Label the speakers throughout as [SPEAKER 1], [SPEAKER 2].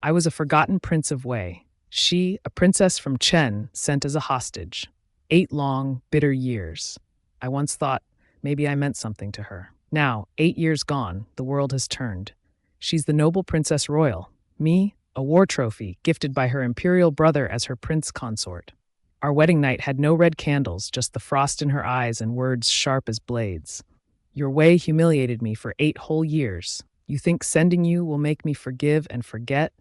[SPEAKER 1] I was a forgotten prince of Wei. She, a princess from Chen, sent as a hostage. 8 long, bitter years. I once thought maybe I meant something to her. Now, 8 years gone, the world has turned. She's the noble princess royal. Me, a war trophy gifted by her imperial brother as her prince consort. Our wedding night had no red candles, just the frost in her eyes and words sharp as blades. Your Wei humiliated me for 8 whole years. You think sending you will make me forgive and forget?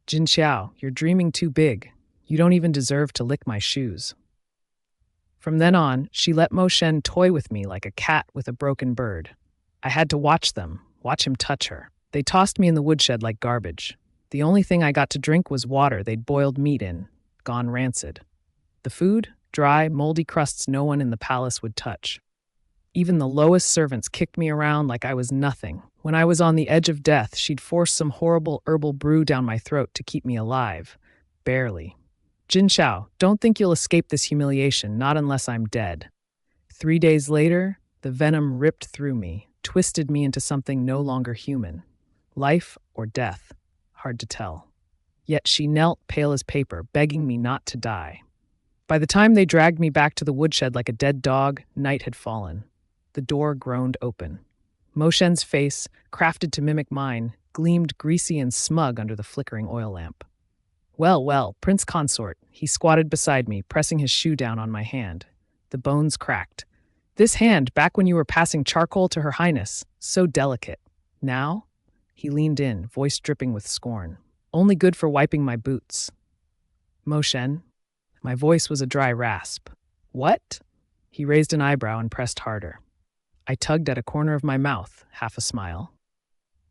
[SPEAKER 1] Jin Xiao, you're dreaming too big. You don't even deserve to lick my shoes. From then on, she let Mo Shen toy with me like a cat with a broken bird. I had to watch him touch her. They tossed me in the woodshed like garbage. The only thing I got to drink was water they'd boiled meat in, gone rancid. The food? Dry, moldy crusts no one in the palace would touch. Even the lowest servants kicked me around like I was nothing. When I was on the edge of death, she'd force some horrible herbal brew down my throat to keep me alive. Barely. Jin Xiao, don't think you'll escape this humiliation, not unless I'm dead. 3 days later, the venom ripped through me, twisted me into something no longer human. Life or death, hard to tell. Yet she knelt, pale as paper, begging me not to die. By the time they dragged me back to the woodshed like a dead dog, night had fallen. The door groaned open. Mo Shen's face, crafted to mimic mine, gleamed greasy and smug under the flickering oil lamp. Well, well, Prince Consort, he squatted beside me, pressing his shoe down on my hand. The bones cracked. This hand, back when you were passing charcoal to Her Highness, so delicate. Now? He leaned in, voice dripping with scorn. Only good for wiping my boots. Mo Shen? My voice was a dry rasp. What? He raised an eyebrow and pressed harder. I tugged at a corner of my mouth, half a smile.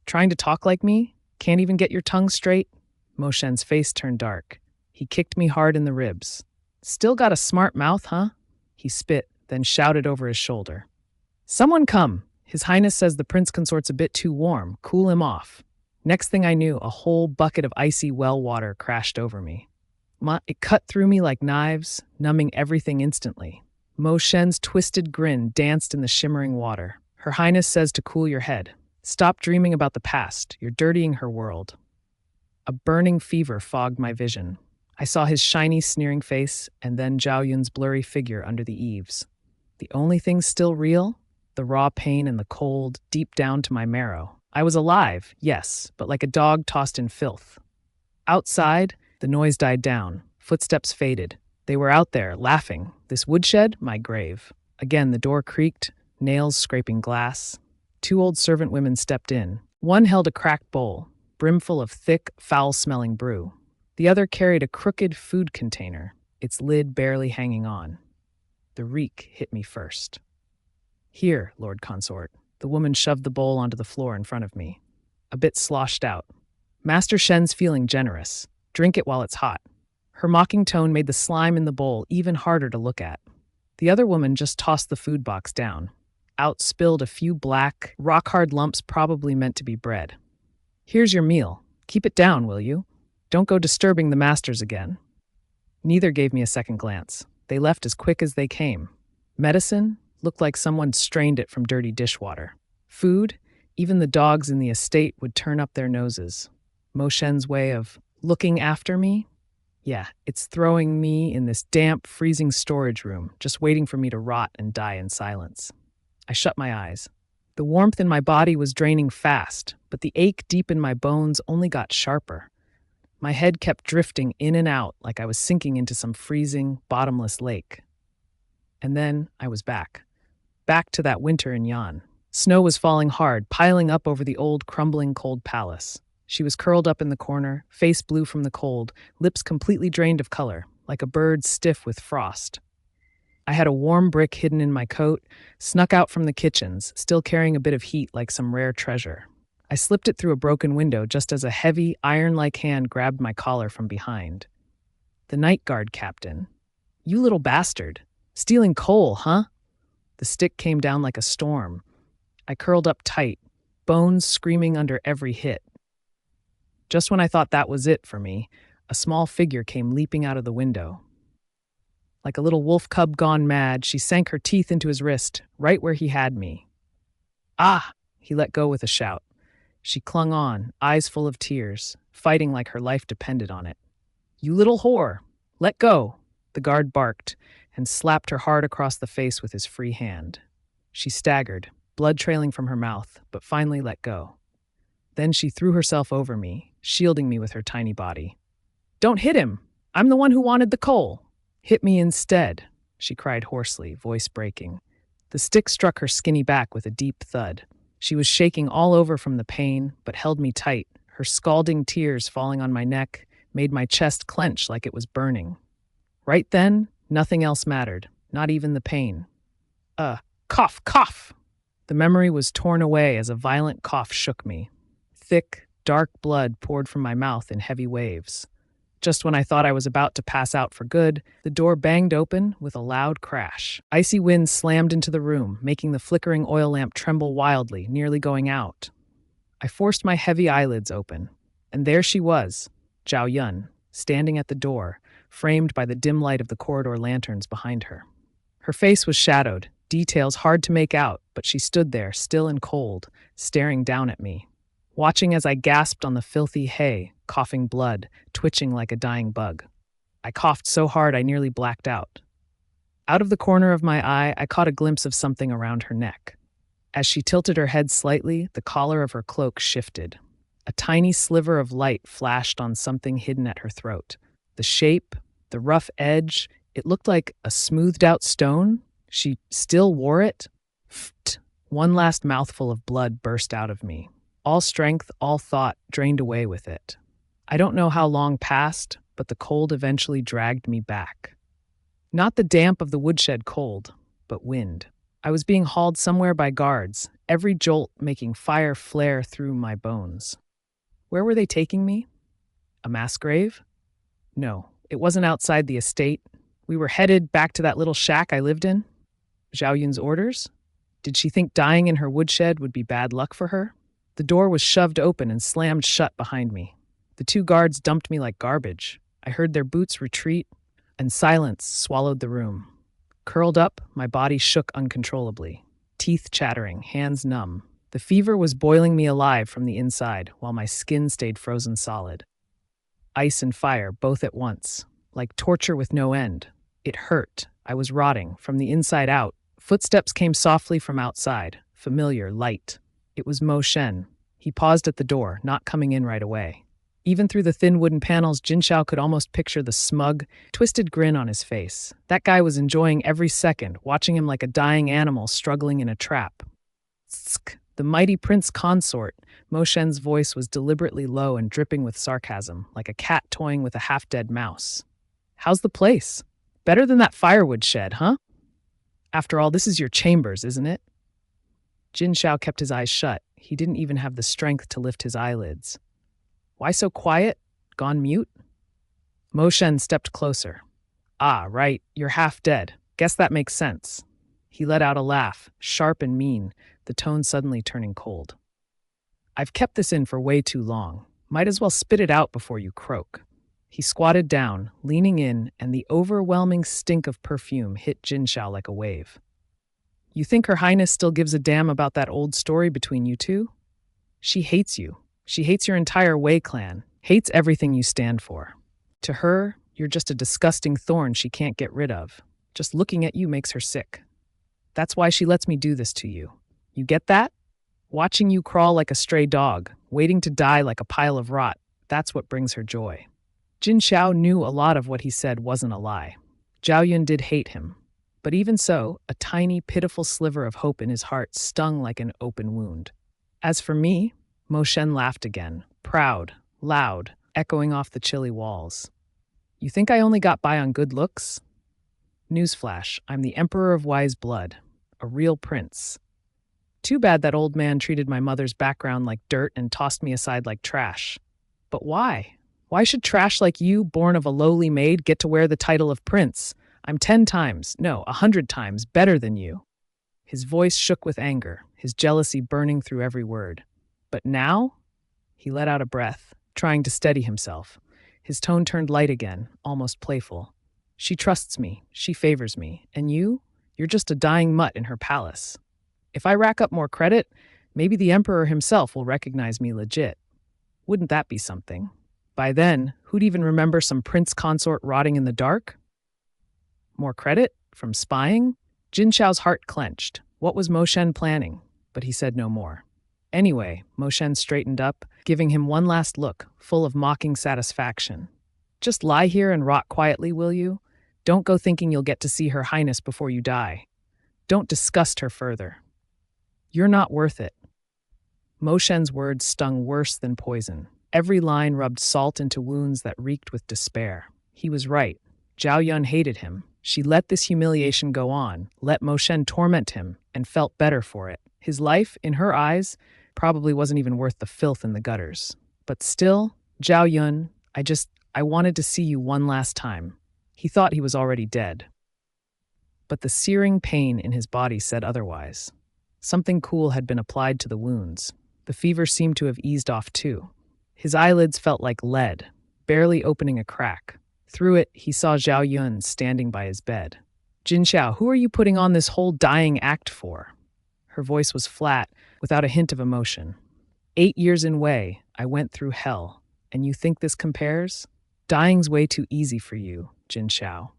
[SPEAKER 1] Trying to talk like me? Can't even get your tongue straight? Mo Shen's face turned dark. He kicked me hard in the ribs. Still got a smart mouth, huh? He spit, then shouted over his shoulder. Someone come! His Highness says the prince consort's a bit too warm. Cool him off. Next thing I knew, a whole bucket of icy well water crashed over me. It cut through me like knives, numbing everything instantly. Mo Shen's twisted grin danced in the shimmering water. Her Highness says to cool your head. Stop dreaming about the past. You're dirtying her world. A burning fever fogged my vision. I saw his shiny, sneering face, and then Zhao Yun's blurry figure under the eaves. The only thing still real? The raw pain and the cold, deep down to my marrow. I was alive, yes, but like a dog tossed in filth. Outside, the noise died down. Footsteps faded. They were out there, laughing. This woodshed, my grave. Again, the door creaked, nails scraping glass. 2 old servant women stepped in. One held a cracked bowl, brimful of thick, foul-smelling brew. The other carried a crooked food container, its lid barely hanging on. The reek hit me first. Here, Lord Consort. The woman shoved the bowl onto the floor in front of me. A bit sloshed out. Master Shen's feeling generous. Drink it while it's hot. Her mocking tone made the slime in the bowl even harder to look at. The other woman just tossed the food box down. Out spilled a few black, rock-hard lumps probably meant to be bread. Here's your meal. Keep it down, will you? Don't go disturbing the masters again. Neither gave me a second glance. They left as quick as they came. Medicine looked like someone strained it from dirty dishwater. Food, even the dogs in the estate would turn up their noses. Mo Shen's way of looking after me? Yeah, it's throwing me in this damp, freezing storage room, just waiting for me to rot and die in silence. I shut my eyes. The warmth in my body was draining fast, but the ache deep in my bones only got sharper. My head kept drifting in and out like I was sinking into some freezing, bottomless lake. And then I was back. Back to that winter in Yan. Snow was falling hard, piling up over the old, crumbling, cold palace. She was curled up in the corner, face blue from the cold, lips completely drained of color, like a bird stiff with frost. I had a warm brick hidden in my coat, snuck out from the kitchens, still carrying a bit of heat like some rare treasure. I slipped it through a broken window just as a heavy, iron-like hand grabbed my collar from behind. The night guard captain. You little bastard. Stealing coal, huh? The stick came down like a storm. I curled up tight, bones screaming under every hit. Just when I thought that was it for me, a small figure came leaping out of the window. Like a little wolf cub gone mad, she sank her teeth into his wrist, right where he had me. Ah! He let go with a shout. She clung on, eyes full of tears, fighting like her life depended on it. "You little whore! Let go!" The guard barked and slapped her hard across the face with his free hand. She staggered, blood trailing from her mouth, but finally let go. Then she threw herself over me, shielding me with her tiny body. "Don't hit him! I'm the one who wanted the coal!" "Hit me instead," she cried hoarsely, voice breaking. The stick struck her skinny back with a deep thud. She was shaking all over from the pain, but held me tight. Her scalding tears falling on my neck made my chest clench like it was burning. Right then, nothing else mattered, not even the pain. Cough, cough! The memory was torn away as a violent cough shook me. Thick, dark blood poured from my mouth in heavy waves. Just when I thought I was about to pass out for good, the door banged open with a loud crash. Icy wind slammed into the room, making the flickering oil lamp tremble wildly, nearly going out. I forced my heavy eyelids open, and there she was, Zhao Yun, standing at the door, framed by the dim light of the corridor lanterns behind her. Her face was shadowed, details hard to make out, but she stood there, still and cold, staring down at me, watching as I gasped on the filthy hay, coughing blood, twitching like a dying bug. I coughed so hard I nearly blacked out. Out of the corner of my eye, I caught a glimpse of something around her neck. As she tilted her head slightly, the collar of her cloak shifted. A tiny sliver of light flashed on something hidden at her throat. The shape, the rough edge, it looked like a smoothed-out stone. She still wore it. Pfft! One last mouthful of blood burst out of me. All strength, all thought drained away with it. I don't know how long passed, but the cold eventually dragged me back. Not the damp of the woodshed cold, but wind. I was being hauled somewhere by guards, every jolt making fire flare through my bones. Where were they taking me? A mass grave? No, it wasn't outside the estate. We were headed back to that little shack I lived in. Zhao Yun's orders? Did she think dying in her woodshed would be bad luck for her? The door was shoved open and slammed shut behind me. The two guards dumped me like garbage. I heard their boots retreat, and silence swallowed the room. Curled up, my body shook uncontrollably, teeth chattering, hands numb. The fever was boiling me alive from the inside, while my skin stayed frozen solid. Ice and fire, both at once, like torture with no end. It hurt. I was rotting, from the inside out. Footsteps came softly from outside, familiar, light. It was Mo Shen. He paused at the door, not coming in right away. Even through the thin wooden panels, Jin Xiao could almost picture the smug, twisted grin on his face. That guy was enjoying every second, watching him like a dying animal struggling in a trap. Tsk, the mighty prince consort. Mo Shen's voice was deliberately low and dripping with sarcasm, like a cat toying with a half-dead mouse. "How's the place? Better than that firewood shed, huh? After all, this is your chambers, isn't it?" Jin Xiao kept his eyes shut. He didn't even have the strength to lift his eyelids. "Why so quiet? Gone mute?" Mo Shen stepped closer. "Ah, right, you're half dead. Guess that makes sense." He let out a laugh, sharp and mean, the tone suddenly turning cold. "I've kept this in for way too long. Might as well spit it out before you croak." He squatted down, leaning in, and the overwhelming stink of perfume hit Jin Xiao like a wave. "You think Her Highness still gives a damn about that old story between you two? She hates you. She hates your entire Wei clan, hates everything you stand for. To her, you're just a disgusting thorn she can't get rid of. Just looking at you makes her sick. That's why she lets me do this to you. You get that? Watching you crawl like a stray dog, waiting to die like a pile of rot, that's what brings her joy." Jin Xiao knew a lot of what he said wasn't a lie. Zhao Yun did hate him. But even so, a tiny, pitiful sliver of hope in his heart stung like an open wound. As for me, Mo Shen laughed again, proud, loud, echoing off the chilly walls. "You think I only got by on good looks? Newsflash, I'm the Emperor of Wise Blood, a real prince. Too bad that old man treated my mother's background like dirt and tossed me aside like trash. But why? Why should trash like you, born of a lowly maid, get to wear the title of prince? I'm 10 times, no, 100 times better than you." His voice shook with anger, his jealousy burning through every word. "But now?" He let out a breath, trying to steady himself. His tone turned light again, almost playful. "She trusts me, she favors me, and you're just a dying mutt in her palace. If I rack up more credit, Maybe the emperor himself will recognize me legit. Wouldn't that be something? By then, who'd even remember some prince consort rotting in the dark? More credit? From spying? Jin Xiao's heart clenched. What was Mo Shen planning? But he said no more. Anyway, Mo Shen straightened up, giving him one last look, full of mocking satisfaction. Just lie here and rot quietly, will you? Don't go thinking you'll get to see Her Highness before you die. Don't disgust her further. You're not worth it. Mo Shen's words stung worse than poison. Every line rubbed salt into wounds that reeked with despair. He was right. Zhao Yun hated him. She let this humiliation go on, let Mo Shen torment him, and felt better for it. His life, in her eyes, probably wasn't even worth the filth in the gutters. But still, Zhao Yun, I wanted to see you one last time. He thought he was already dead. But the searing pain in his body said otherwise. Something cool had been applied to the wounds. The fever seemed to have eased off too. His eyelids felt like lead, barely opening a crack. Through it, he saw Zhao Yun standing by his bed. Jin Xiao, who are you putting on this whole dying act for? Her voice was flat, without a hint of emotion. 8 years in Wei, I went through hell. And you think this compares? Dying's way too easy for you, Jin Xiao.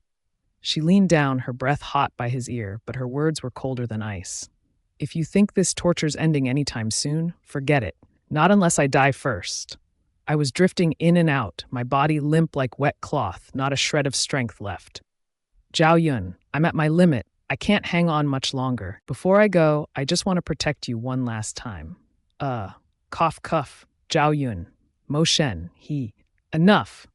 [SPEAKER 1] She leaned down, her breath hot by his ear, but her words were colder than ice. If you think this torture's ending anytime soon, forget it. Not unless I die first. I was drifting in and out, my body limp like wet cloth, not a shred of strength left. Zhao Yun, I'm at my limit. I can't hang on much longer. Before I go, I just want to protect you one last time. Cough cuff, Zhao Yun. Mo Shen, Enough!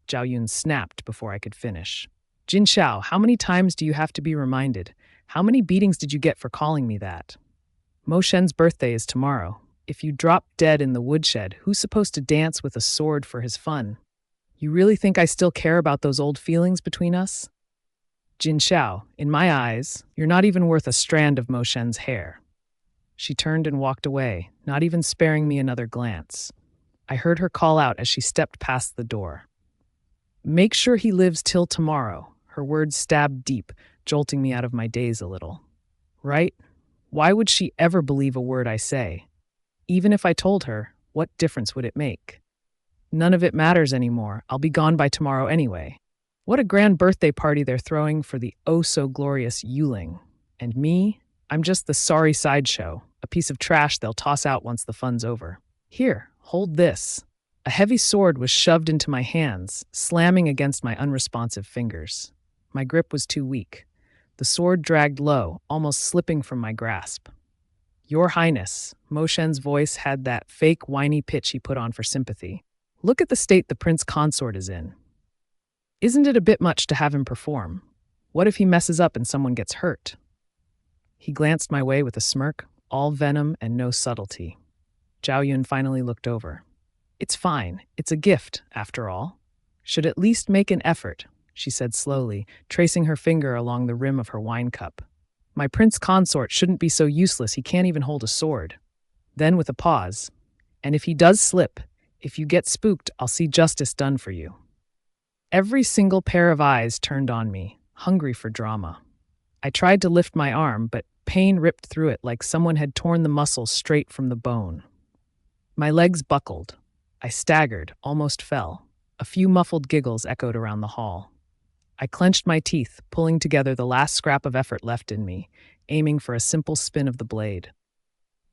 [SPEAKER 1] Zhao Yun snapped before I could finish. Jin Xiao, how many times do you have to be reminded? How many beatings did you get for calling me that? Mo Shen's birthday is tomorrow. If you drop dead in the woodshed, who's supposed to dance with a sword for his fun? You really think I still care about those old feelings between us? Jin Xiao, in my eyes, you're not even worth a strand of Mo Shen's hair. She turned and walked away, not even sparing me another glance. I heard her call out as she stepped past the door. Make sure he lives till tomorrow. Her words stabbed deep, jolting me out of my daze a little. Right? Why would she ever believe a word I say? Even if I told her, what difference would it make? None of it matters anymore. I'll be gone by tomorrow anyway. What a grand birthday party they're throwing for the oh-so-glorious Yuling. And me? I'm just the sorry sideshow, a piece of trash they'll toss out once the fun's over. Here, hold this. A heavy sword was shoved into my hands, slamming against my unresponsive fingers. My grip was too weak. The sword dragged low, almost slipping from my grasp. Your Highness, Mo Shen's voice had that fake whiny pitch he put on for sympathy. Look at the state the prince consort is in. Isn't it a bit much to have him perform? What if he messes up and someone gets hurt? He glanced my way with a smirk, all venom and no subtlety. Zhao Yun finally looked over. It's fine. It's a gift, after all. Should at least make an effort, she said slowly, tracing her finger along the rim of her wine cup. My prince consort shouldn't be so useless he can't even hold a sword. Then with a pause, and if he does slip, if you get spooked, I'll see justice done for you. Every single pair of eyes turned on me, hungry for drama. I tried to lift my arm, but pain ripped through it like someone had torn the muscle straight from the bone. My legs buckled. I staggered, almost fell. A few muffled giggles echoed around the hall. I clenched my teeth, pulling together the last scrap of effort left in me, aiming for a simple spin of the blade.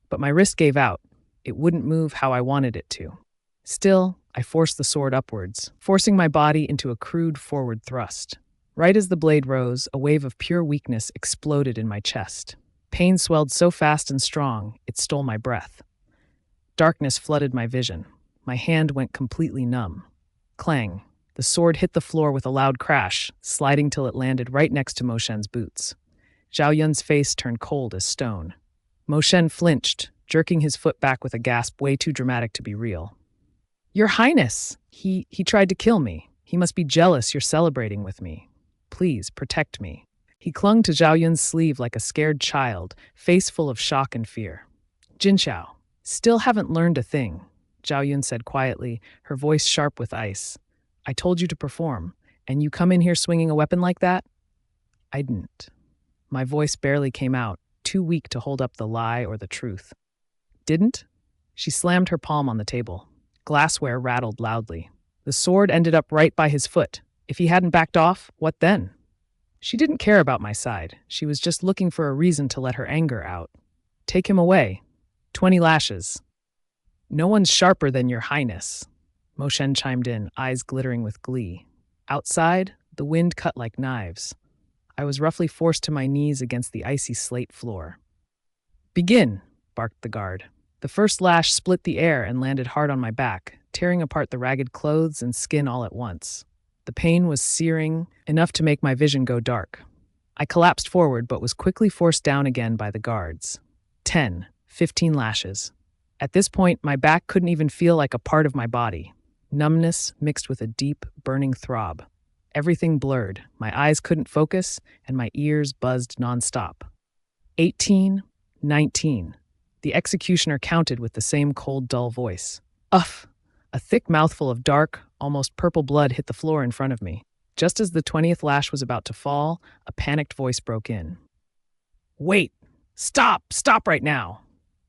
[SPEAKER 1] But my wrist gave out. It wouldn't move how I wanted it to. Still, I forced the sword upwards, forcing my body into a crude forward thrust. Right as the blade rose, a wave of pure weakness exploded in my chest. Pain swelled so fast and strong, it stole my breath. Darkness flooded my vision. My hand went completely numb. Clang. The sword hit the floor with a loud crash, sliding till it landed right next to Mo Shen's boots. Zhao Yun's face turned cold as stone. Mo Shen flinched, jerking his foot back with a gasp way too dramatic to be real. Your Highness! He tried to kill me. He must be jealous you're celebrating with me. Please, protect me. He clung to Zhao Yun's sleeve like a scared child, face full of shock and fear. Jin Xiao, still haven't learned a thing, Zhao Yun said quietly, her voice sharp with ice. I told you to perform, and you come in here swinging a weapon like that? I didn't. My voice barely came out, too weak to hold up the lie or the truth. didn't? She slammed her palm on the table. Glassware rattled loudly. The sword ended up right by his foot. If he hadn't backed off, what then? She didn't care about my side. She was just looking for a reason to let her anger out. Take him away. 20 lashes. No one's sharper than your highness. Mo Shen chimed in, eyes glittering with glee. Outside, the wind cut like knives. I was roughly forced to my knees against the icy slate floor. Begin, barked the guard. The first lash split the air and landed hard on my back, tearing apart the ragged clothes and skin all at once. The pain was searing, enough to make my vision go dark. I collapsed forward but was quickly forced down again by the guards. 10, 15 lashes. At this point, my back couldn't even feel like a part of my body. Numbness mixed with a deep, burning throb. Everything blurred, my eyes couldn't focus, and my ears buzzed nonstop. 18, 19. The executioner counted with the same cold, dull voice. Uff! A thick mouthful of dark, almost purple blood hit the floor in front of me. Just as the 20th lash was about to fall, a panicked voice broke in. Wait! Stop! Stop right now!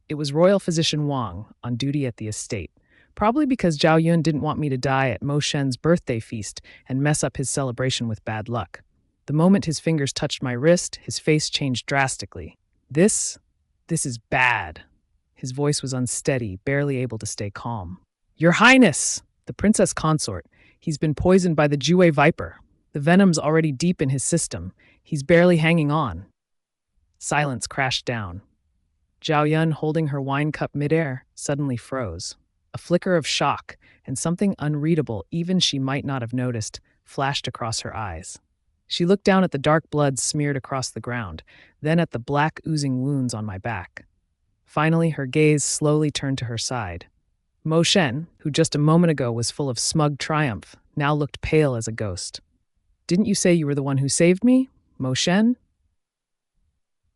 [SPEAKER 1] It was Royal Physician Wang, on duty at the estate. Probably because Zhao Yun didn't want me to die at Mo Shen's birthday feast and mess up his celebration with bad luck. The moment his fingers touched my wrist, his face changed drastically. This is bad. His voice was unsteady, barely able to stay calm. Your Highness! The princess consort. He's been poisoned by the Jue viper. The venom's already deep in his system. He's barely hanging on. Silence crashed down. Zhao Yun, holding her wine cup midair, suddenly froze. A flicker of shock, and something unreadable even she might not have noticed, flashed across her eyes. She looked down at the dark blood smeared across the ground, then at the black oozing wounds on my back. Finally, her gaze slowly turned to her side. Mo Shen, who just a moment ago was full of smug triumph, now looked pale as a ghost. Didn't you say you were the one who saved me, Mo Shen?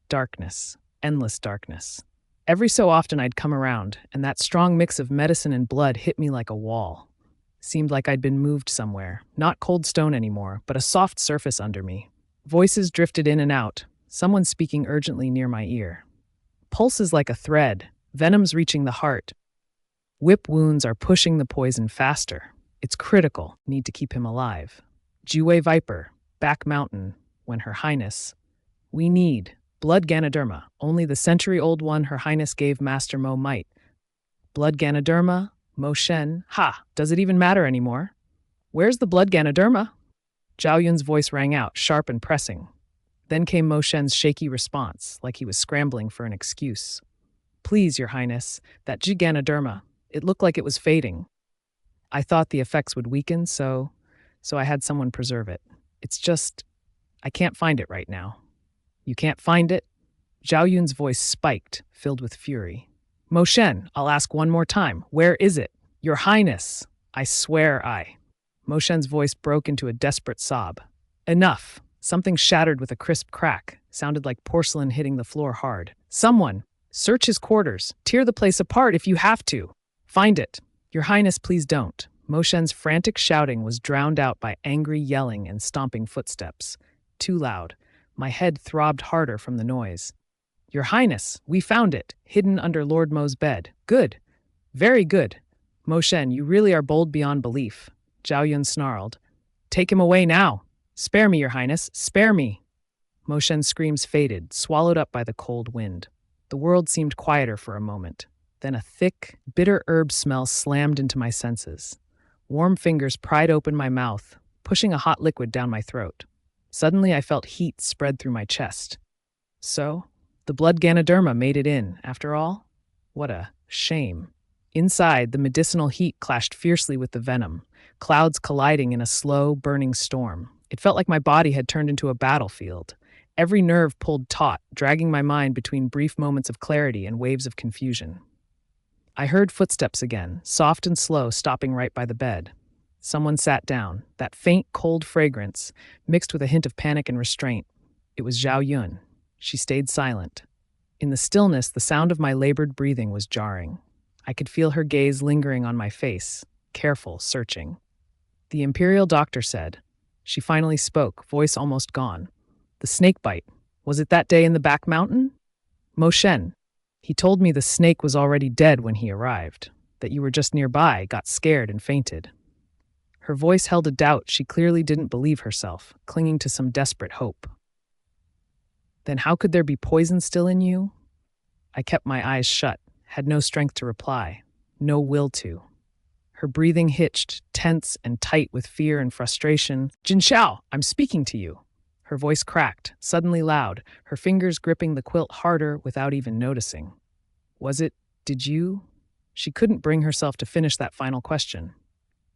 [SPEAKER 1] Darkness, endless darkness. Every so often I'd come around, and that strong mix of medicine and blood hit me like a wall. Seemed like I'd been moved somewhere, not cold stone anymore, but a soft surface under me. Voices drifted in and out, someone speaking urgently near my ear. Pulses like a thread, venoms reaching the heart. Whip wounds are pushing the poison faster. It's critical, need to keep him alive. Jue viper, back mountain, when Her Highness. We need blood Ganoderma, only the century-old one Her Highness gave Master Mo might. Blood Ganoderma, Mo Shen, ha, does it even matter anymore? Where's the blood Ganoderma? Zhao Yun's voice rang out, sharp and pressing. Then came Mo Shen's shaky response, like he was scrambling for an excuse. Please, Your Highness, that Ganoderma. It looked like it was fading. I thought the effects would weaken, so I had someone preserve it. It's just, I can't find it right now. You can't find it? Zhao Yun's voice spiked, filled with fury. Mo Shen, I'll ask one more time. Where is it? Your Highness, I swear I. Mo Shen's voice broke into a desperate sob. Enough. Something shattered with a crisp crack, sounded like porcelain hitting the floor hard. Someone, search his quarters, tear the place apart if you have to. Find it. Your Highness, please don't. Mo Shen's frantic shouting was drowned out by angry yelling and stomping footsteps. Too loud. My head throbbed harder from the noise. Your Highness, we found it, hidden under Lord Mo's bed. Good. Very good. Mo Shen, you really are bold beyond belief. Zhao Yun snarled. Take him away now. Spare me, Your Highness, spare me. Mo Shen's screams faded, swallowed up by the cold wind. The world seemed quieter for a moment. Then a thick, bitter herb smell slammed into my senses. Warm fingers pried open my mouth, pushing a hot liquid down my throat. Suddenly I felt heat spread through my chest. So, the blood Ganoderma made it in, after all? What a shame. Inside, the medicinal heat clashed fiercely with the venom, clouds colliding in a slow, burning storm. It felt like my body had turned into a battlefield. Every nerve pulled taut, dragging my mind between brief moments of clarity and waves of confusion. I heard footsteps again, soft and slow, stopping right by the bed. Someone sat down, that faint, cold fragrance, mixed with a hint of panic and restraint. It was Zhao Yun. She stayed silent. In the stillness, the sound of my labored breathing was jarring. I could feel her gaze lingering on my face, careful, searching. The imperial doctor said. She finally spoke, voice almost gone. The snake bite. Was it that day in the back mountain? Mo Shen. He told me the snake was already dead when he arrived, that you were just nearby, got scared, and fainted. Her voice held a doubt she clearly didn't believe herself, clinging to some desperate hope. Then how could there be poison still in you? I kept my eyes shut, had no strength to reply, no will to. Her breathing hitched, tense and tight with fear and frustration. Jin Xiao, I'm speaking to you. Her voice cracked, suddenly loud, her fingers gripping the quilt harder without even noticing. Did you? She couldn't bring herself to finish that final question.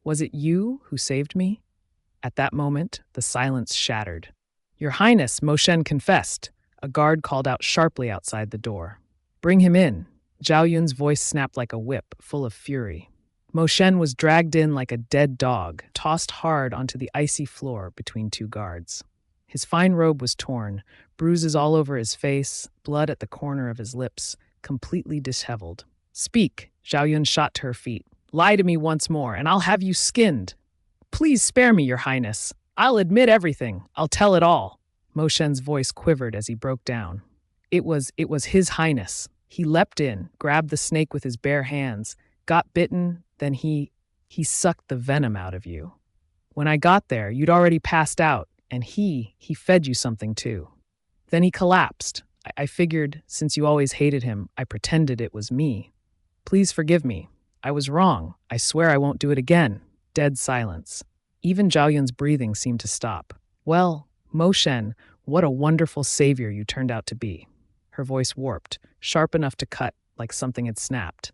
[SPEAKER 1] Was it you who saved me? At that moment, the silence shattered. Your Highness, Mo Shen confessed. A guard called out sharply outside the door. Bring him in. Zhao Yun's voice snapped like a whip, full of fury. Mo Shen was dragged in like a dead dog, tossed hard onto the icy floor between two guards. His fine robe was torn, bruises all over his face, blood at the corner of his lips, completely disheveled. Speak, Zhao Yun shot to her feet. Lie to me once more, and I'll have you skinned. Please spare me, Your Highness. I'll admit everything. I'll tell it all. Mo Shen's voice quivered as he broke down. It was His Highness. He leapt in, grabbed the snake with his bare hands, got bitten, then he sucked the venom out of you. When I got there, you'd already passed out, and he fed you something too. Then he collapsed. I figured, since you always hated him, I pretended it was me. Please forgive me. I was wrong. I swear I won't do it again. Dead silence. Even Zhao Yun's breathing seemed to stop. Well, Mo Shen, what a wonderful savior you turned out to be. Her voice warped, sharp enough to cut, like something had snapped.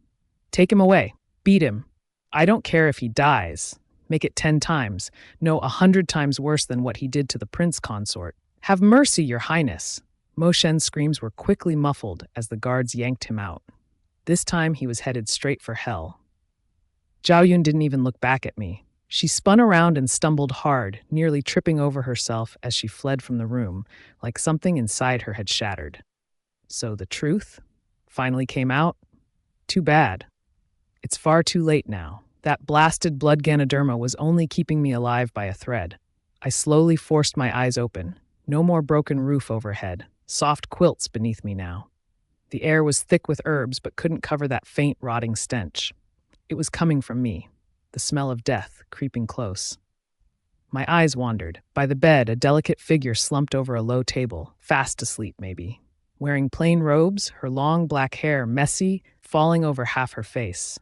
[SPEAKER 1] Take him away. Beat him. I don't care if he dies. Make it 10 times. No, 100 times worse than what he did to the prince consort. Have mercy, Your Highness. Mo Shen's screams were quickly muffled as the guards yanked him out. This time he was headed straight for hell. Zhao Yun didn't even look back at me. She spun around and stumbled hard, nearly tripping over herself as she fled from the room, like something inside her had shattered. So the truth finally came out? Too bad. It's far too late now. That blasted blood Ganoderma was only keeping me alive by a thread. I slowly forced my eyes open. No more broken roof overhead. Soft quilts beneath me now. The air was thick with herbs but couldn't cover that faint, rotting stench. It was coming from me, the smell of death creeping close. My eyes wandered. By the bed, a delicate figure slumped over a low table, fast asleep maybe. Wearing plain robes, her long black hair messy, falling over half her face.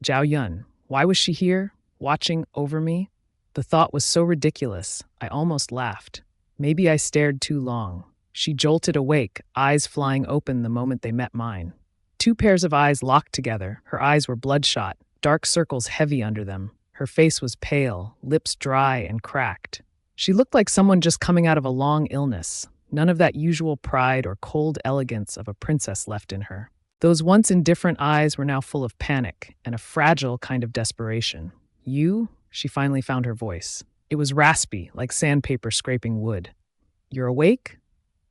[SPEAKER 1] Zhao Yun, why was she here, watching over me? The thought was so ridiculous, I almost laughed. Maybe I stared too long. She jolted awake, eyes flying open the moment they met mine. 2 pairs of eyes locked together, her eyes were bloodshot, dark circles heavy under them. Her face was pale, lips dry and cracked. She looked like someone just coming out of a long illness. None of that usual pride or cold elegance of a princess left in her. Those once indifferent eyes were now full of panic and a fragile kind of desperation. You? She finally found her voice. It was raspy, like sandpaper scraping wood. You're awake?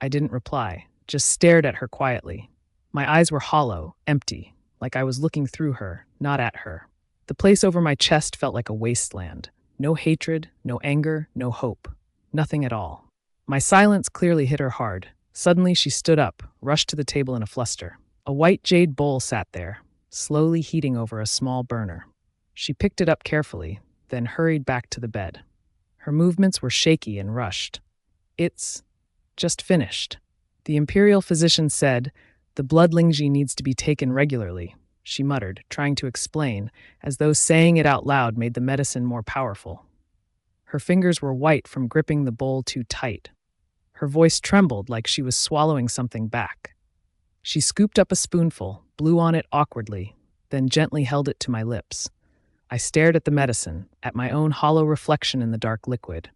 [SPEAKER 1] I didn't reply, just stared at her quietly. My eyes were hollow, empty, like I was looking through her, not at her. The place over my chest felt like a wasteland. No hatred, no anger, no hope. Nothing at all. My silence clearly hit her hard. Suddenly she stood up, rushed to the table in a fluster. A white jade bowl sat there, slowly heating over a small burner. She picked it up carefully, then hurried back to the bed. Her movements were shaky and rushed. It's just finished. The imperial physician said, the blood Lingji needs to be taken regularly, she muttered, trying to explain, as though saying it out loud made the medicine more powerful. Her fingers were white from gripping the bowl too tight. Her voice trembled like she was swallowing something back. She scooped up a spoonful, blew on it awkwardly, then gently held it to my lips. I stared at the medicine, at my own hollow reflection in the dark liquid.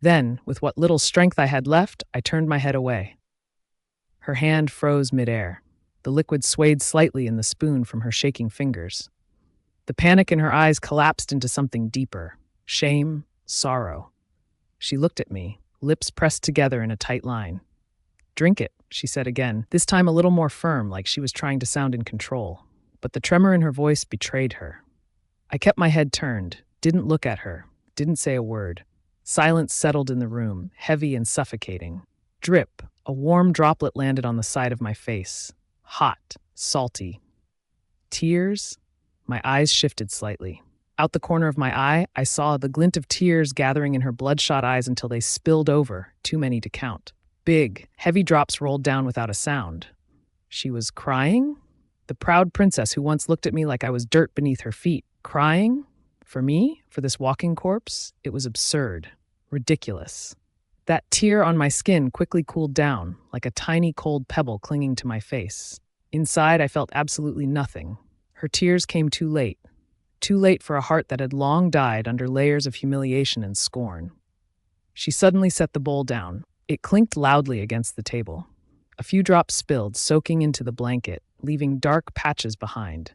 [SPEAKER 1] Then, with what little strength I had left, I turned my head away. Her hand froze midair. The liquid swayed slightly in the spoon from her shaking fingers. The panic in her eyes collapsed into something deeper. Shame, sorrow. She looked at me, lips pressed together in a tight line. Drink it, she said again, this time a little more firm, like she was trying to sound in control. But the tremor in her voice betrayed her. I kept my head turned, didn't look at her, didn't say a word. Silence settled in the room, heavy and suffocating. Drip, a warm droplet landed on the side of my face. hot, salty. Tears? My eyes shifted slightly. Out the corner of my eye, I saw the glint of tears gathering in her bloodshot eyes until they spilled over, too many to count. Big, heavy drops rolled down without a sound. She was crying? The proud princess who once looked at me like I was dirt beneath her feet. Crying? For me? For this walking corpse? It was absurd. Ridiculous. That tear on my skin quickly cooled down, like a tiny cold pebble clinging to my face. Inside, I felt absolutely nothing. Her tears came too late. Too late for a heart that had long died under layers of humiliation and scorn. She suddenly set the bowl down. It clinked loudly against the table. A few drops spilled, soaking into the blanket, leaving dark patches behind.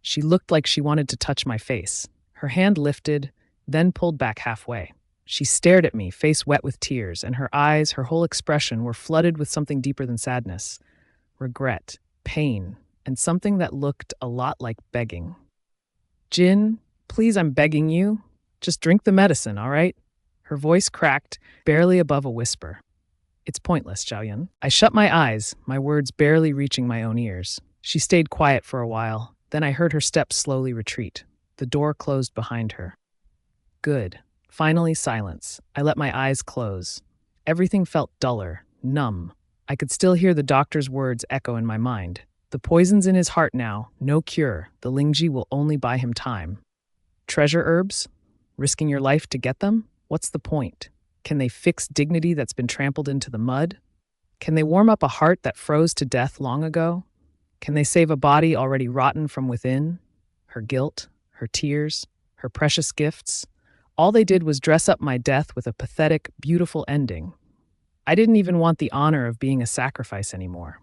[SPEAKER 1] She looked like she wanted to touch my face. Her hand lifted, then pulled back halfway. She stared at me, face wet with tears, and her eyes, her whole expression, were flooded with something deeper than sadness. Regret, pain, and something that looked a lot like begging. Jin, please, I'm begging you. Just drink the medicine, all right? Her voice cracked, barely above a whisper. It's pointless, Xiaoyun. I shut my eyes, my words barely reaching my own ears. She stayed quiet for a while, then I heard her steps slowly retreat. The door closed behind her. Good. Finally, silence. I let my eyes close. Everything felt duller, numb. I could still hear the doctor's words echo in my mind. The poison's in his heart now, no cure. The Lingji will only buy him time. Treasure herbs? Risking your life to get them? What's the point? Can they fix dignity that's been trampled into the mud? Can they warm up a heart that froze to death long ago? Can they save a body already rotten from within? Her guilt, her tears, her precious gifts. All they did was dress up my death with a pathetic, beautiful ending. I didn't even want the honor of being a sacrifice anymore.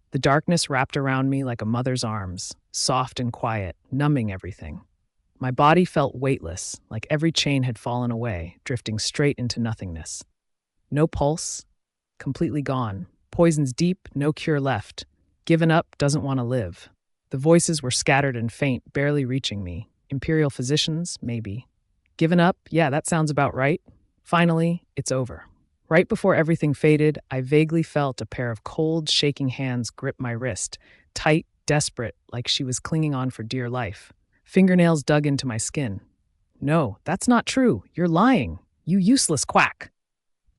[SPEAKER 1] The darkness wrapped around me like a mother's arms, soft and quiet, numbing everything. My body felt weightless, like every chain had fallen away, drifting straight into nothingness. No pulse, completely gone. Poison's deep, no cure left. Given up, doesn't want to live. The voices were scattered and faint, barely reaching me. Imperial physicians, maybe. Given up? Yeah, that sounds about right. Finally, it's over. Right before everything faded, I vaguely felt a pair of cold, shaking hands grip my wrist, tight, desperate, like she was clinging on for dear life. Fingernails dug into my skin. No, that's not true. You're lying. You useless quack.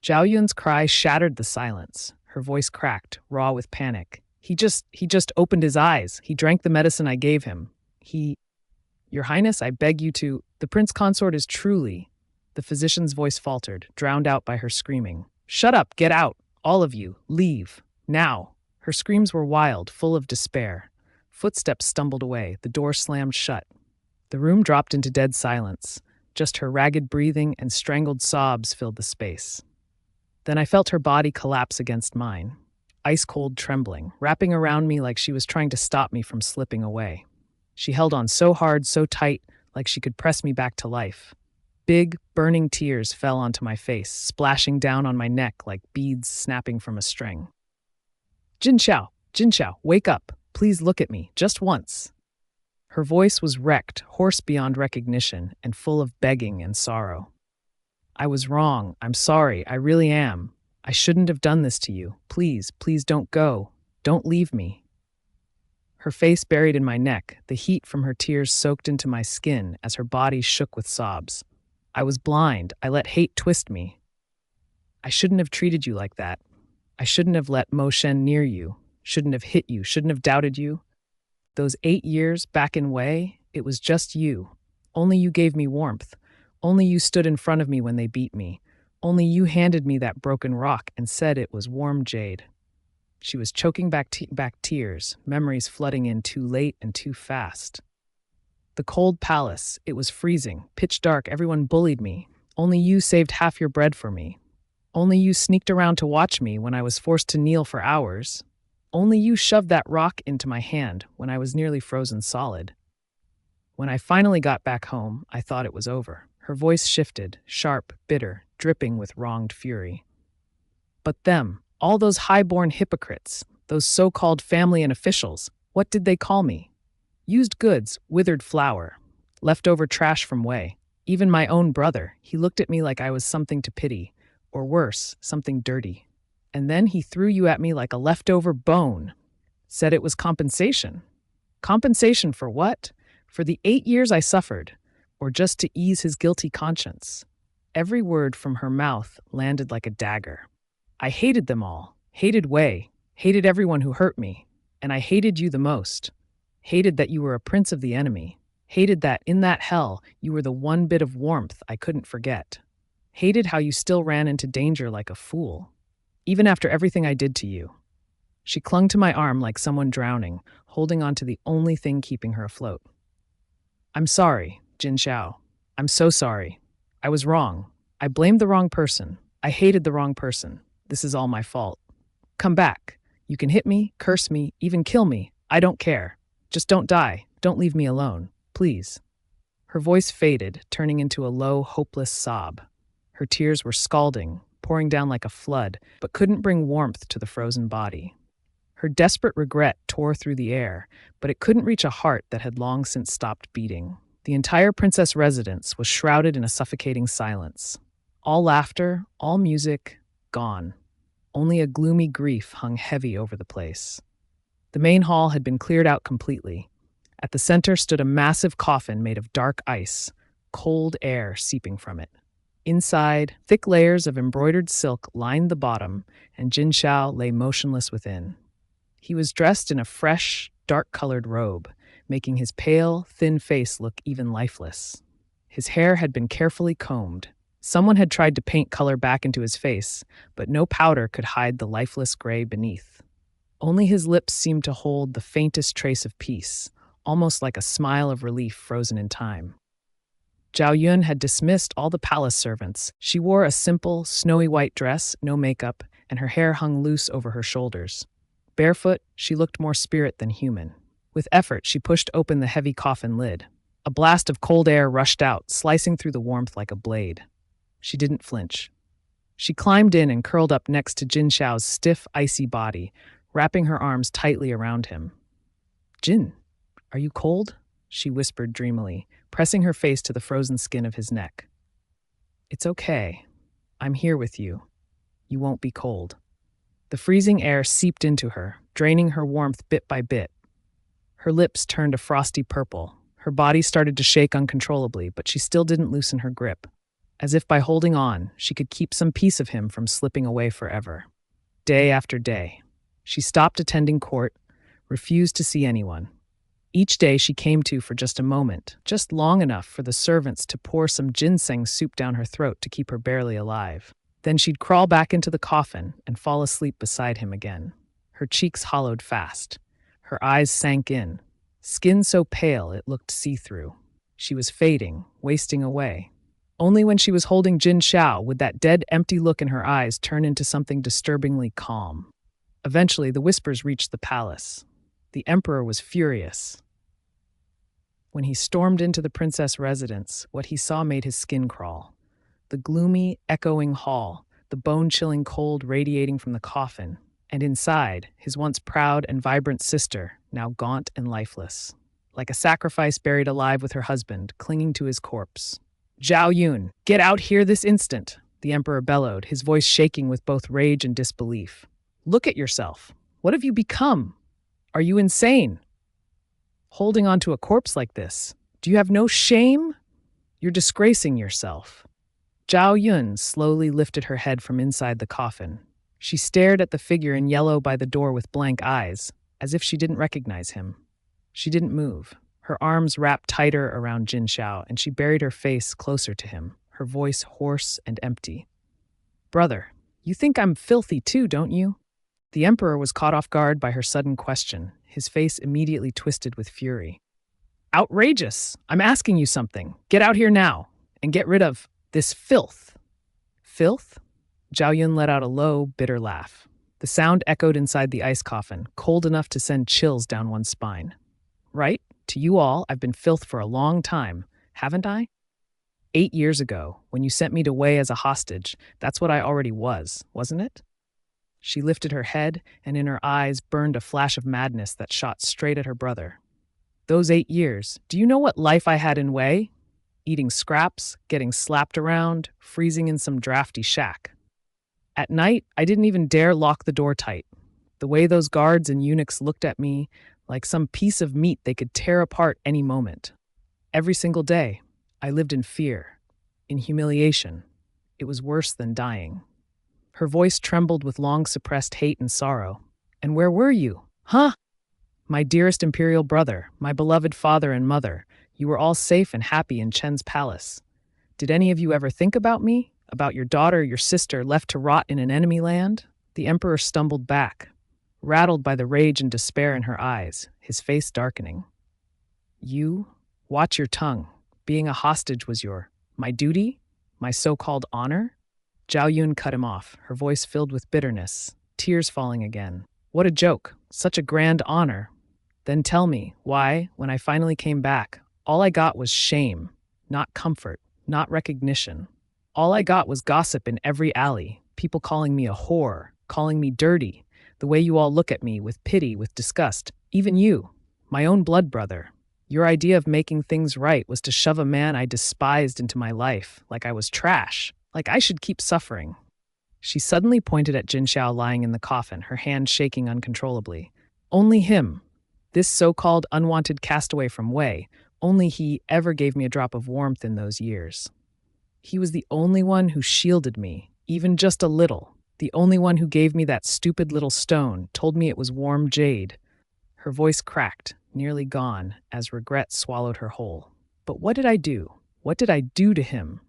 [SPEAKER 1] Zhao Yun's cry shattered the silence. Her voice cracked, raw with panic. He just opened his eyes. He drank the medicine I gave him. Your Highness, I beg you to... The prince consort is truly... The physician's voice faltered, drowned out by her screaming. Shut up, get out, all of you, leave, now. Her screams were wild, full of despair. Footsteps stumbled away, the door slammed shut. The room dropped into dead silence. Just her ragged breathing and strangled sobs filled the space. Then I felt her body collapse against mine, ice-cold trembling, wrapping around me like she was trying to stop me from slipping away. She held on so hard, so tight, like she could press me back to life. Big, burning tears fell onto my face, splashing down on my neck like beads snapping from a string. Jin Xiao, wake up. Please look at me, just once. Her voice was wrecked, hoarse beyond recognition, and full of begging and sorrow. I was wrong. I'm sorry. I really am. I shouldn't have done this to you. Please don't go. Don't leave me. Her face buried in my neck, the heat from her tears soaked into my skin as her body shook with sobs. I was blind. I let hate twist me. I shouldn't have treated you like that. I shouldn't have let Mo Shen near you. Shouldn't have hit you. Shouldn't have doubted you. Those 8 years back in Wei, it was just you. Only you gave me warmth. Only you stood in front of me when they beat me. Only you handed me that broken rock and said it was warm jade. She was choking back tears, memories flooding in too late and too fast. The cold palace, it was freezing, pitch dark, everyone bullied me. Only you saved half your bread for me. Only you sneaked around to watch me when I was forced to kneel for hours. Only you shoved that rock into my hand when I was nearly frozen solid. When I finally got back home, I thought it was over. Her voice shifted, sharp, bitter, dripping with wronged fury. But them, all those high-born hypocrites, those so-called family and officials, what did they call me? Used goods, withered flour, leftover trash from Wei. Even my own brother, he looked at me like I was something to pity, or worse, something dirty. And then he threw you at me like a leftover bone. Said it was compensation. Compensation for what? For the 8 years I suffered, or just to ease his guilty conscience. Every word from her mouth landed like a dagger. I hated them all, hated Wei, hated everyone who hurt me, and I hated you the most. Hated that you were a prince of the enemy. Hated that, in that hell, you were the one bit of warmth I couldn't forget. Hated how you still ran into danger like a fool, even after everything I did to you. She clung to my arm like someone drowning, holding on to the only thing keeping her afloat. I'm sorry, Jin Xiao. I'm so sorry. I was wrong. I blamed the wrong person. I hated the wrong person. This is all my fault. Come back. You can hit me, curse me, even kill me. I don't care. Just don't die. Don't leave me alone. Please. Her voice faded, turning into a low, hopeless sob. Her tears were scalding, pouring down like a flood, but couldn't bring warmth to the frozen body. Her desperate regret tore through the air, but it couldn't reach a heart that had long since stopped beating. The entire princess residence was shrouded in a suffocating silence. All laughter, all music, gone. Only a gloomy grief hung heavy over the place. The main hall had been cleared out completely. At the center stood a massive coffin made of dark ice, cold air seeping from it. Inside, thick layers of embroidered silk lined the bottom, and Jin Xiao lay motionless within. He was dressed in a fresh, dark-colored robe, making his pale, thin face look even lifeless. His hair had been carefully combed. Someone had tried to paint color back into his face, but no powder could hide the lifeless gray beneath. Only his lips seemed to hold the faintest trace of peace, almost like a smile of relief frozen in time. Zhao Yun had dismissed all the palace servants. She wore a simple, snowy white dress, no makeup, and her hair hung loose over her shoulders. Barefoot, she looked more spirit than human. With effort, she pushed open the heavy coffin lid. A blast of cold air rushed out, slicing through the warmth like a blade. She didn't flinch. She climbed in and curled up next to Jin Xiao's stiff, icy body, wrapping her arms tightly around him. "Jin, are you cold?" she whispered dreamily, pressing her face to the frozen skin of his neck. "It's okay. I'm here with you. You won't be cold." The freezing air seeped into her, draining her warmth bit by bit. Her lips turned a frosty purple. Her body started to shake uncontrollably, but she still didn't loosen her grip. As if by holding on, she could keep some piece of him from slipping away forever. Day after day, she stopped attending court, refused to see anyone. Each day she came to for just a moment, just long enough for the servants to pour some ginseng soup down her throat to keep her barely alive. Then she'd crawl back into the coffin and fall asleep beside him again. Her cheeks hollowed fast. Her eyes sank in, skin so pale it looked see-through. She was fading, wasting away. Only when she was holding Jin Xiao would that dead, empty look in her eyes turn into something disturbingly calm. Eventually, the whispers reached the palace. The emperor was furious. When he stormed into the princess residence, what he saw made his skin crawl. The gloomy, echoing hall, the bone-chilling cold radiating from the coffin, and inside, his once proud and vibrant sister, now gaunt and lifeless. Like a sacrifice buried alive with her husband, clinging to his corpse. "Zhao Yun, get out here this instant," the emperor bellowed, his voice shaking with both rage and disbelief. "Look at yourself. What have you become? Are you insane? Holding on to a corpse like this? Do you have no shame? You're disgracing yourself." Zhao Yun slowly lifted her head from inside the coffin. She stared at the figure in yellow by the door with blank eyes, as if she didn't recognize him. She didn't move. Her arms wrapped tighter around Jin Xiao, and she buried her face closer to him, her voice hoarse and empty. "Brother, you think I'm filthy too, don't you?" The emperor was caught off guard by her sudden question, his face immediately twisted with fury. "Outrageous! I'm asking you something. Get out here now, and get rid of this filth." "Filth?" Zhao Yun let out a low, bitter laugh. The sound echoed inside the ice coffin, cold enough to send chills down one's spine. "Right? To you all, I've been filth for a long time, haven't I? 8 years ago, when you sent me to Wei as a hostage, that's what I already was, wasn't it?" She lifted her head, and in her eyes burned a flash of madness that shot straight at her brother. "Those 8 years, do you know what life I had in Wei? Eating scraps, getting slapped around, freezing in some drafty shack. At night, I didn't even dare lock the door tight. The way those guards and eunuchs looked at me like some piece of meat they could tear apart any moment. Every single day, I lived in fear, in humiliation. It was worse than dying. Her voice trembled with long-suppressed hate and sorrow. And where were you? Huh? My dearest imperial brother, my beloved father and mother, you were all safe and happy in Chen's palace. Did any of you ever think about me? About your daughter, your sister, left to rot in an enemy land? The emperor stumbled back, rattled by the rage and despair in her eyes, his face darkening. You? Watch your tongue. Being a hostage was my duty? My so-called honor? Zhao Yun cut him off, her voice filled with bitterness, tears falling again. What a joke, such a grand honor. Then tell me, why, when I finally came back, all I got was shame, not comfort, not recognition. All I got was gossip in every alley, people calling me a whore, calling me dirty, the way you all look at me with pity, with disgust. Even you, my own blood brother. Your idea of making things right was to shove a man I despised into my life, like I was trash, like I should keep suffering. She suddenly pointed at Jin Xiao lying in the coffin, her hand shaking uncontrollably. Only him, this so-called unwanted castaway from Wei, only he ever gave me a drop of warmth in those years. He was the only one who shielded me, even just a little, the only one who gave me that stupid little stone, told me it was warm jade. Her voice cracked, nearly gone, as regret swallowed her whole. But what did I do? What did I do to him?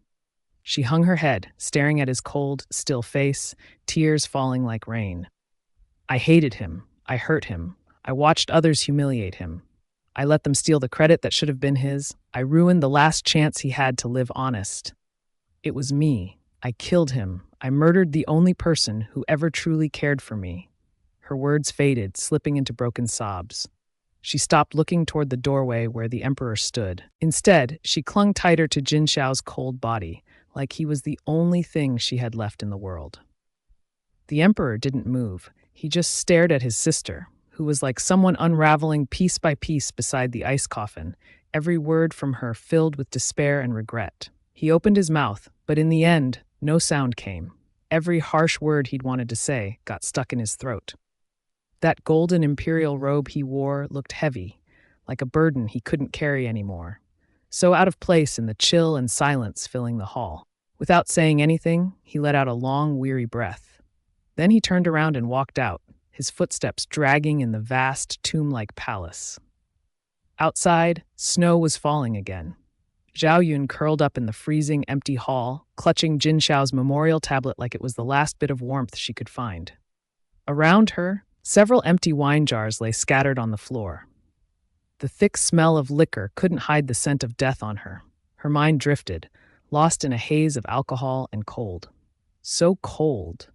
[SPEAKER 1] She hung her head, staring at his cold, still face, tears falling like rain. I hated him. I hurt him. I watched others humiliate him. I let them steal the credit that should have been his. I ruined the last chance he had to live honest. It was me. I killed him. I murdered the only person who ever truly cared for me. Her words faded, slipping into broken sobs. She stopped looking toward the doorway where the emperor stood. Instead, she clung tighter to Jin Xiao's cold body, like he was the only thing she had left in the world. The emperor didn't move. He just stared at his sister, who was like someone unraveling piece by piece beside the ice coffin, every word from her filled with despair and regret. He opened his mouth, but in the end, no sound came. Every harsh word he'd wanted to say got stuck in his throat. That golden imperial robe he wore looked heavy, like a burden he couldn't carry anymore, so out of place in the chill and silence filling the hall. Without saying anything, he let out a long, weary breath. Then he turned around and walked out, his footsteps dragging in the vast, tomb-like palace. Outside, snow was falling again. Zhao Yun curled up in the freezing, empty hall, clutching Jin Xiao's memorial tablet like it was the last bit of warmth she could find. Around her, several empty wine jars lay scattered on the floor. The thick smell of liquor couldn't hide the scent of death on her. Her mind drifted, lost in a haze of alcohol and cold. So cold.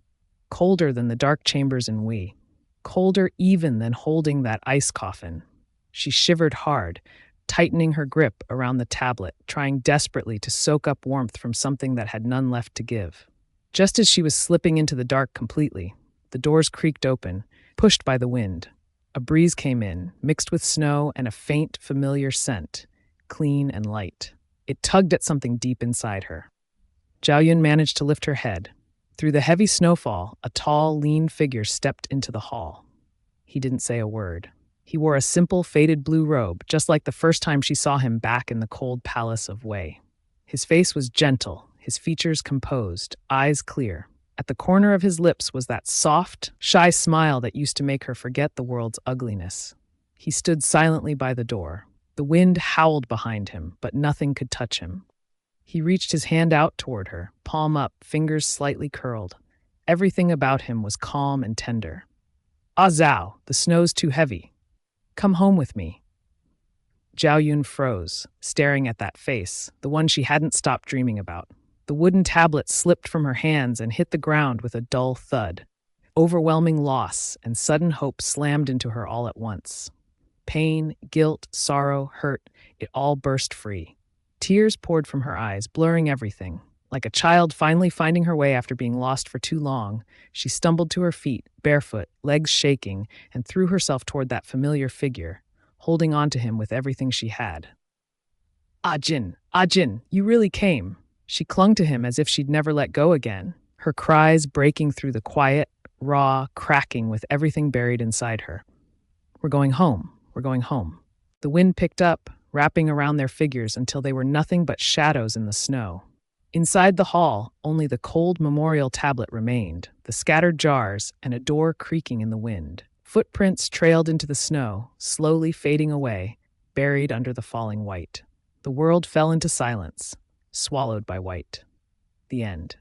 [SPEAKER 1] Colder than the dark chambers in Wei. Colder even than holding that ice coffin. She shivered hard, tightening her grip around the tablet, trying desperately to soak up warmth from something that had none left to give. Just as she was slipping into the dark completely, the doors creaked open, pushed by the wind. A breeze came in, mixed with snow and a faint, familiar scent, clean and light. It tugged at something deep inside her. Zhao Yun managed to lift her head. Through the heavy snowfall, a tall, lean figure stepped into the hall. He didn't say a word. He wore a simple, faded blue robe, just like the first time she saw him back in the cold palace of Wei. His face was gentle, his features composed, eyes clear. At the corner of his lips was that soft, shy smile that used to make her forget the world's ugliness. He stood silently by the door. The wind howled behind him, but nothing could touch him. He reached his hand out toward her, palm up, fingers slightly curled. Everything about him was calm and tender. "Ah, Zhao, the snow's too heavy. Come home with me." Zhao Yun froze, staring at that face, the one she hadn't stopped dreaming about. The wooden tablet slipped from her hands and hit the ground with a dull thud. Overwhelming loss and sudden hope slammed into her all at once. Pain, guilt, sorrow, hurt, it all burst free. Tears poured from her eyes, blurring everything. Like a child finally finding her way after being lost for too long, she stumbled to her feet, barefoot, legs shaking, and threw herself toward that familiar figure, holding on to him with everything she had. Ah Jin, you really came." She clung to him as if she'd never let go again, her cries breaking through the quiet, raw, cracking with everything buried inside her. We're going home. We're going home. The wind picked up, wrapping around their figures until they were nothing but shadows in the snow. Inside the hall, only the cold memorial tablet remained, the scattered jars, and a door creaking in the wind. Footprints trailed into the snow, slowly fading away, buried under the falling white. The world fell into silence, swallowed by white. The end.